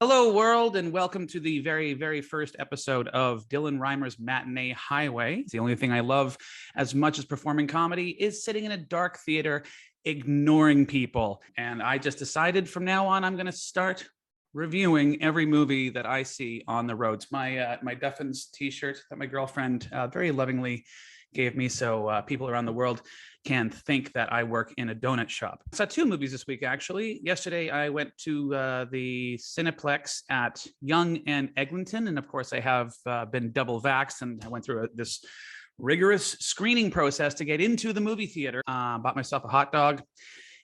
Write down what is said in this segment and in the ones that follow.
Hello, world, and welcome to the very, very first episode of Dylan Reimer's Matinee Highway. It's the only thing I love as much as performing comedy is sitting in a dark theater, ignoring people. And I just decided from now on, I'm going to start reviewing every movie that I see on the roads. My Duffins t-shirt that my girlfriend very lovingly gave me so people around the world can think that I work in a donut shop. I saw two movies this week, actually. Yesterday, I went to the Cineplex at Yonge and Eglinton. And of course, I have been double vaxxed, and I went through this rigorous screening process to get into the movie theater. Bought myself a hot dog.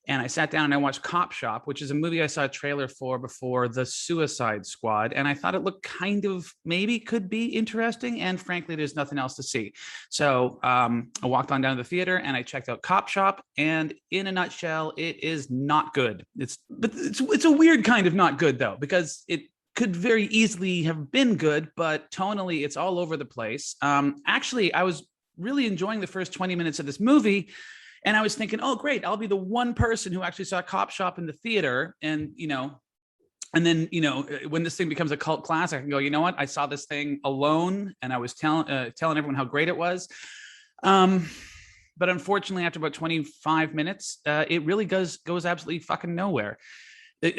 And I sat down and I watched CopShop, which is a movie I saw a trailer for before The Suicide Squad. And I thought it looked kind of maybe could be interesting. And frankly, there's nothing else to see. So I walked on down to the theater and I checked out CopShop. And in a nutshell, it is not good. It's a weird kind of not good, though, because it could very easily have been good, but tonally, it's all over the place. Actually, I was really enjoying the first 20 minutes of this movie. And I was thinking, oh, great, I'll be the one person who actually saw CopShop in the theater. And, and then, when this thing becomes a cult classic, I can go, you know what? I saw this thing alone and I was telling everyone how great it was. But unfortunately, after about 25 minutes, it really goes absolutely fucking nowhere.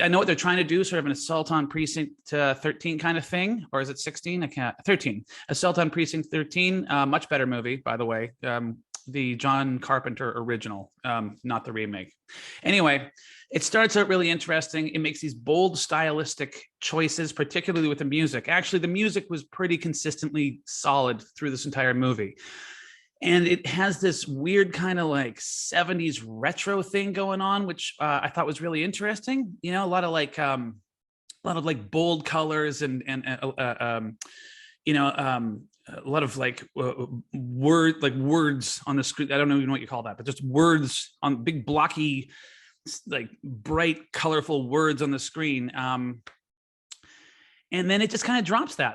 I know what they're trying to do, sort of an Assault on Precinct 13 kind of thing. Or is it 16? 13. Assault on Precinct 13. Much better movie, by the way. The John Carpenter original, not the remake. Anyway, it starts out really interesting. It makes these bold stylistic choices, particularly with the music. Actually, the music was pretty consistently solid through this entire movie. And it has this weird kind of like 70s retro thing going on, which I thought was really interesting. A lot of bold colors and a lot of words on the screen. I don't even know what you call that, but just words on big blocky, like bright, colorful words on the screen. And then it just kind of drops that.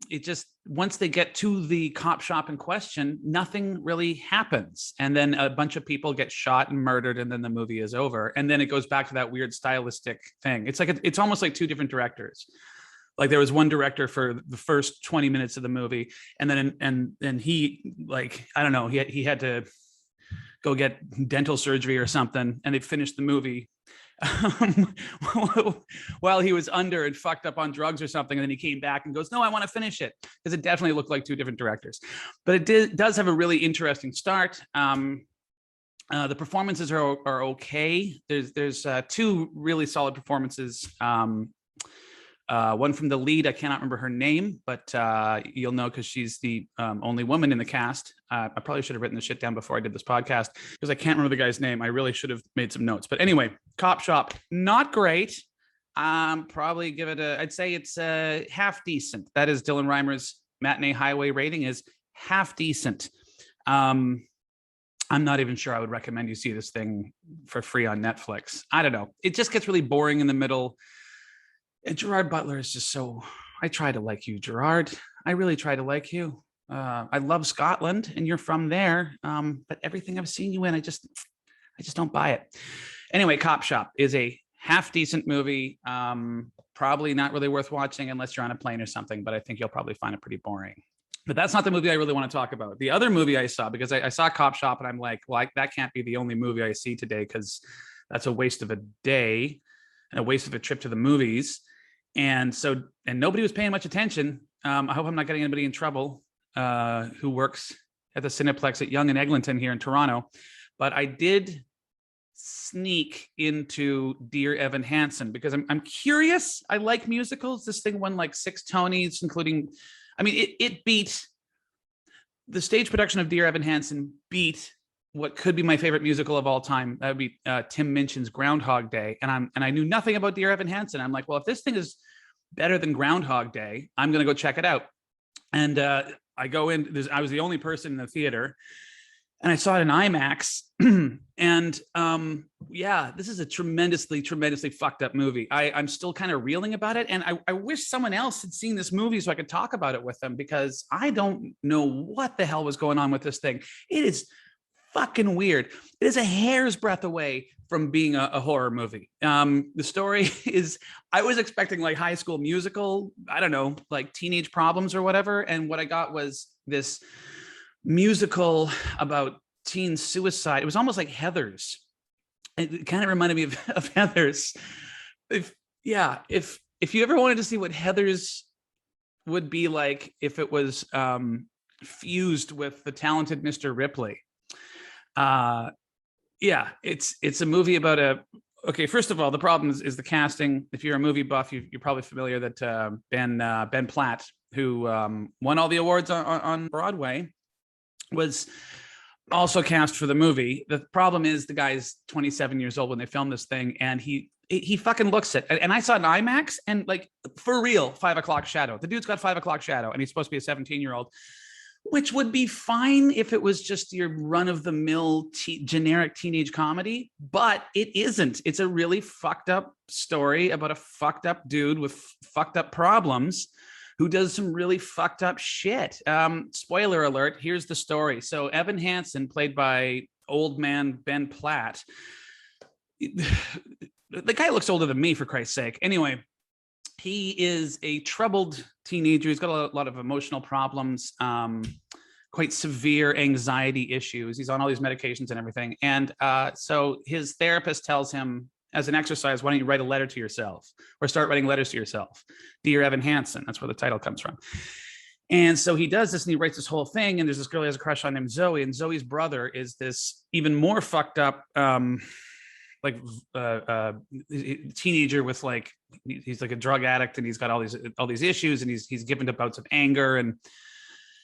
It just, once they get to the cop shop in question, nothing really happens. And then a bunch of people get shot and murdered, and then the movie is over. And then it goes back to that weird stylistic thing. It's like, it's almost like two different directors. Like there was one director for the first 20 minutes of the movie, and then he, like, I don't know, he had to go get dental surgery or something, and they finished the movie while he was under and fucked up on drugs or something, and then he came back and goes, no, I want to finish it, because it definitely looked like two different directors. But it does have a really interesting start. The performances are okay. There's two really solid performances. One from the lead, I cannot remember her name, but you'll know because she's the only woman in the cast. I probably should have written this shit down before I did this podcast because I can't remember the guy's name. I really should have made some notes. But anyway, CopShop, not great. Probably give it I'd say it's half decent. That is Dylan Reimer's Matinee Highway rating is half decent. I'm not even sure I would recommend you see this thing for free on Netflix. I don't know. It just gets really boring in the middle. And Gerard Butler is just so, I try to like you, Gerard. I really try to like you. I love Scotland and you're from there. But everything I've seen you in, I just don't buy it. Anyway, CopShop is a half decent movie. Probably not really worth watching unless you're on a plane or something, but I think you'll probably find it pretty boring. But that's not the movie I really want to talk about. The other movie I saw, because I saw CopShop and I'm like, well, that can't be the only movie I see today because that's a waste of a day and a waste of a trip to the movies. And nobody was paying much attention. I hope I'm not getting anybody in trouble who works at the Cineplex at Yonge and Eglinton here in Toronto. But I did sneak into Dear Evan Hansen because I'm curious. I like musicals. This thing won like 6 Tonys, including, it beat the stage production of Dear Evan Hansen beat what could be my favorite musical of all time. That would be Tim Minchin's Groundhog Day. And I knew nothing about Dear Evan Hansen. I'm like, well, if this thing is better than Groundhog Day, I'm going to go check it out. And I go in, I was the only person in the theater, and I saw it in IMAX. And yeah, this is a tremendously fucked up movie. I'm still kind of reeling about it. And I wish someone else had seen this movie so I could talk about it with them, because I don't know what the hell was going on with this thing. It is fucking weird. It is a hair's breadth away from being a horror movie. The story is, I was expecting like High School Musical, I don't know, like Teenage Problems or whatever. And what I got was this musical about teen suicide. It was almost like Heathers. It kind of reminded me of Heathers. If you ever wanted to see what Heathers would be like if it was fused with the talented Mr. Ripley. Yeah, it's a movie about okay, first of all, the problem is the casting. If you're a movie buff, you're probably familiar that Ben Platt, who won all the awards on Broadway, was also cast for the movie. The problem is the guy's 27 years old when they filmed this thing, and he fucking looks it. And I saw it in IMAX, and like, for real, 5 o'clock shadow. The dude's got 5 o'clock shadow, and he's supposed to be a 17-year-old, which would be fine if it was just your run-of-the-mill generic teenage comedy, but it isn't. It's a really fucked up story about a fucked up dude with fucked up problems who does some really fucked up shit. Spoiler alert, here's the story. So Evan Hansen, played by old man Ben Platt, the guy looks older than me, for Christ's sake. Anyway, he is a troubled teenager. He's got a lot of emotional problems, quite severe anxiety issues. He's on all these medications and everything. And so his therapist tells him, as an exercise, why don't you write a letter to yourself, or start writing letters to yourself? Dear Evan Hansen, that's where the title comes from. And so he does this, and he writes this whole thing. And there's this girl he has a crush on named Zoe, and Zoe's brother is this even more fucked up, teenager with like, he's like a drug addict, and he's got all these issues, and he's given to bouts of anger. And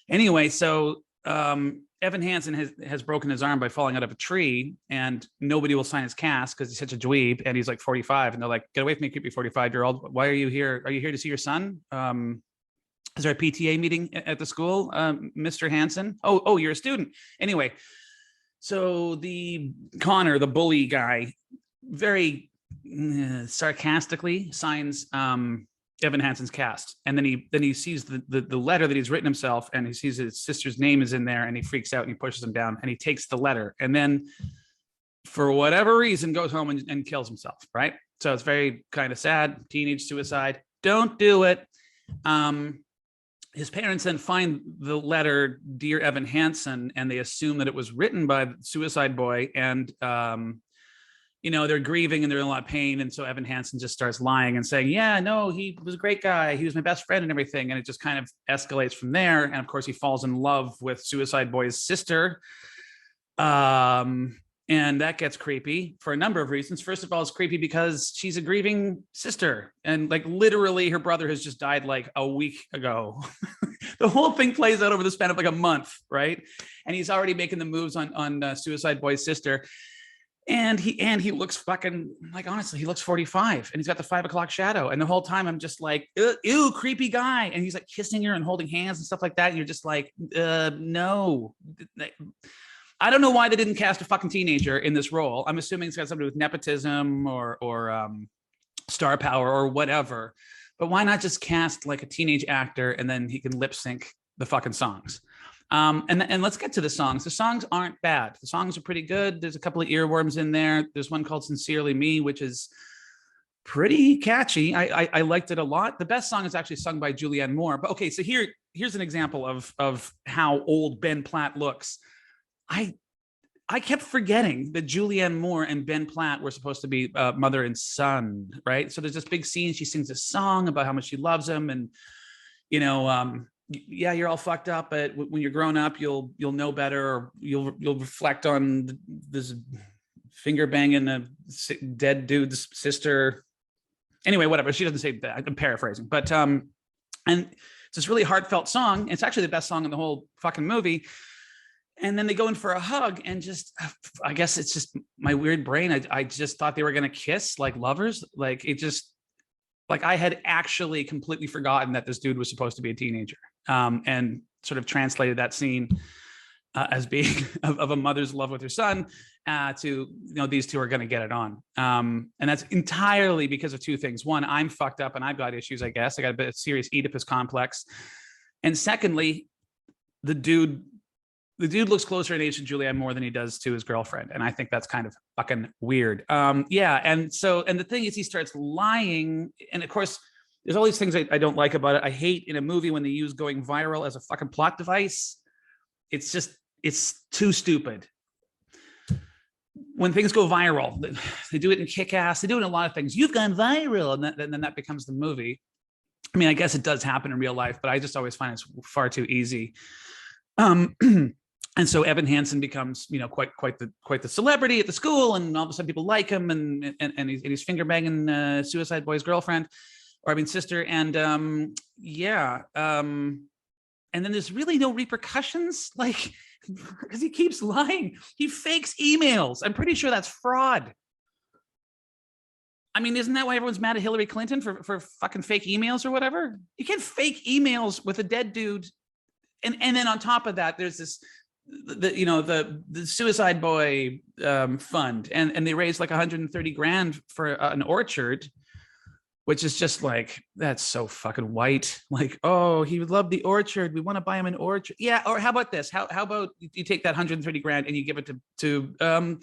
anyway, so Evan Hansen has broken his arm by falling out of a tree, and nobody will sign his cast because he's such a dweeb, and he's like 45, and they're like, get away from me, creepy 45-year-old. Why are you here? Are you here to see your son? Is there a PTA meeting at the school, Mr. Hansen? Oh, you're a student. Anyway, so the Connor, the bully guy, very sarcastically signs Evan Hansen's cast, and then he sees the letter that he's written himself, and he sees his sister's name is in there, and he freaks out and he pushes him down, and he takes the letter, and then for whatever reason goes home and kills himself. Right? So it's very kind of sad. Teenage suicide. Don't do it. His parents then find the letter, Dear Evan Hansen, and they assume that it was written by the suicide boy, and they're grieving and they're in a lot of pain. And so Evan Hansen just starts lying and saying, yeah, no, he was a great guy. He was my best friend and everything. And it just kind of escalates from there. And of course, he falls in love with Suicide Boy's sister. And that gets creepy for a number of reasons. First of all, it's creepy because she's a grieving sister. And like literally her brother has just died like a week ago. The whole thing plays out over the span of like a month, right? And he's already making the moves on Suicide Boy's sister. And he looks fucking, like, honestly, he looks 45, and he's got the 5 o'clock shadow. And the whole time I'm just like, ew, creepy guy. And he's like kissing her and holding hands and stuff like that. And you're just like, no. I don't know why they didn't cast a fucking teenager in this role. I'm assuming it's got something to do with nepotism or star power or whatever. But why not just cast like a teenage actor, and then he can lip sync the fucking songs? And let's get to the songs. The songs aren't bad. The songs are pretty good. There's a couple of earworms in there. There's one called Sincerely Me, which is pretty catchy. I liked it a lot. The best song is actually sung by Julianne Moore. But okay, so here's an example of how old Ben Platt looks. I kept forgetting that Julianne Moore and Ben Platt were supposed to be mother and son, right? So there's this big scene. She sings a song about how much she loves him, and yeah, you're all fucked up, but when you're grown up, you'll know better, or you'll reflect on this finger banging a dead dude's sister. Anyway, whatever. She doesn't say that. I'm paraphrasing, but and it's this really heartfelt song. It's actually the best song in the whole fucking movie. And then they go in for a hug, and just, I guess it's just my weird brain. I just thought they were gonna kiss like lovers. Like it just, like I had actually completely forgotten that this dude was supposed to be a teenager, and sort of translated that scene as being of a mother's love with her son to, these two are going to get it on. And that's entirely because of two things. One, I'm fucked up and I've got issues, I guess. I got a bit of serious Oedipus complex. And secondly, the dude the dude looks closer in age to Julianne Moore than he does to his girlfriend. And I think that's kind of fucking weird. Yeah. And the thing is, he starts lying. And of course, there's all these things I don't like about it. I hate in a movie when they use going viral as a fucking plot device. It's too stupid. When things go viral, they do it in Kick-Ass. They do it in a lot of things. You've gone viral. And then that becomes the movie. I mean, I guess it does happen in real life, but I just always find it's far too easy. And so Evan Hansen becomes, quite the celebrity at the school, and all of a sudden people like him, and he's finger banging Suicide Boy's girlfriend, sister, and yeah. And then there's really no repercussions, like, because he keeps lying. He fakes emails. I'm pretty sure that's fraud. I mean, isn't that why everyone's mad at Hillary Clinton for fucking fake emails or whatever? You can't fake emails with a dead dude. And then on top of that, there's this, the Suicide Boy fund, and they raised like 130 grand for an orchard, which is just like, that's so fucking white. Like, oh, he would love the orchard. We want to buy him an orchard. Yeah. Or how about this? How about you take that 130 grand and you give it to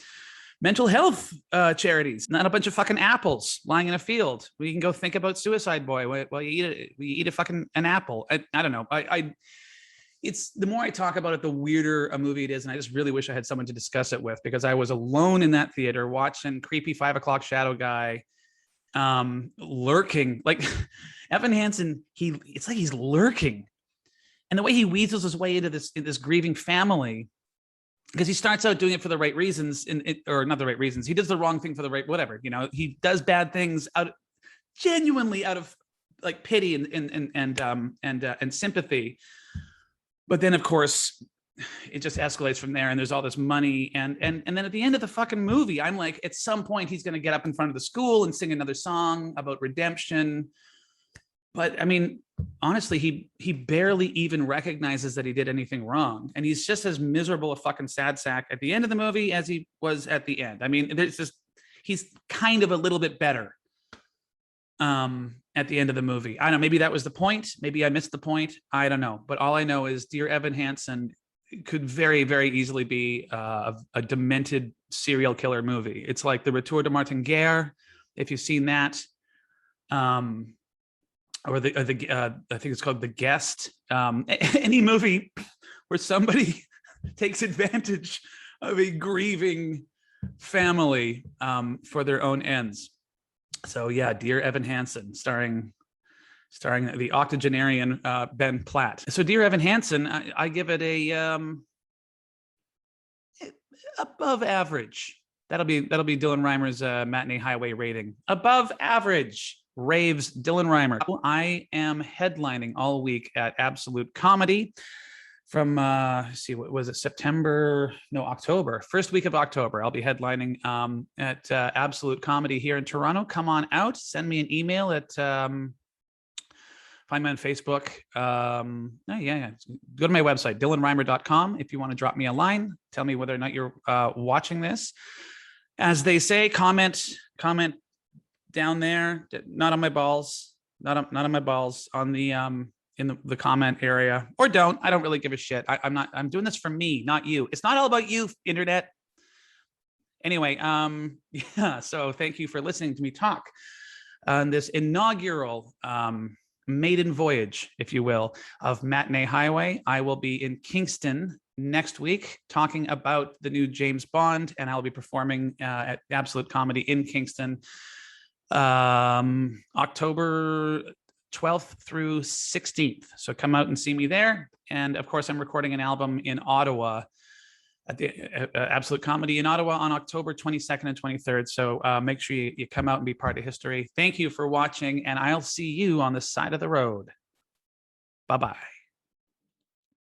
mental health charities, not a bunch of fucking apples lying in a field. We can go think about Suicide Boy while you eat an apple. I don't know. It's the more I talk about it, the weirder a movie it is. And I just really wish I had someone to discuss it with, because I was alone in that theater watching creepy 5 o'clock shadow guy lurking. Like Evan Hansen, it's like he's lurking. And the way he weasels his way into this grieving family, because he starts out doing it for the right reasons, or not the right reasons. He does the wrong thing for the right, whatever, he does bad things genuinely out of like pity and sympathy. But then, of course, it just escalates from there, and there's all this money, and then at the end of the fucking movie, I'm like, at some point, he's going to get up in front of the school and sing another song about redemption. But I mean, honestly, he barely even recognizes that he did anything wrong, and he's just as miserable a fucking sad sack at the end of the movie as he was at the end. I mean, he's kind of a little bit better at the end of the movie. I don't know, maybe that was the point. Maybe I missed the point. I don't know. But all I know is Dear Evan Hansen could very, very easily be a demented serial killer movie. It's like The Retour de Martin Guerre, if you've seen that. Or I think it's called The Guest. Any movie where somebody takes advantage of a grieving family for their own ends. So yeah, Dear Evan Hansen, starring the octogenarian Ben Platt. So Dear Evan Hansen, I give it a above average. That'll be Dylan Reimer's matinee highway rating. Above average. Raves Dylan Reimer. I am headlining all week at Absolute Comedy from what was it, October, first week of October. I'll be headlining at Absolute Comedy here in Toronto. Come on out, send me an email at find me on Facebook. Yeah. Go to my website, dylanreimer.com, if you want to drop me a line. Tell me whether or not you're watching this. As they say, comment down there, not on my balls, not on my balls, on the in the comment area, or don't. I don't really give a shit. I'm doing this for me, not you. It's not all about you, internet. Anyway, yeah, so thank you for listening to me talk on this inaugural maiden voyage, if you will, of Matinee Highway. I will be in Kingston next week talking about the new James Bond, and I'll be performing at Absolute Comedy in Kingston October 12th through 16th. So come out and see me there. And of course, I'm recording an album in Ottawa at the Absolute Comedy in Ottawa on October 22nd and 23rd. So make sure you come out and be part of history. Thank you for watching, and I'll see you on the side of the road. Bye-bye.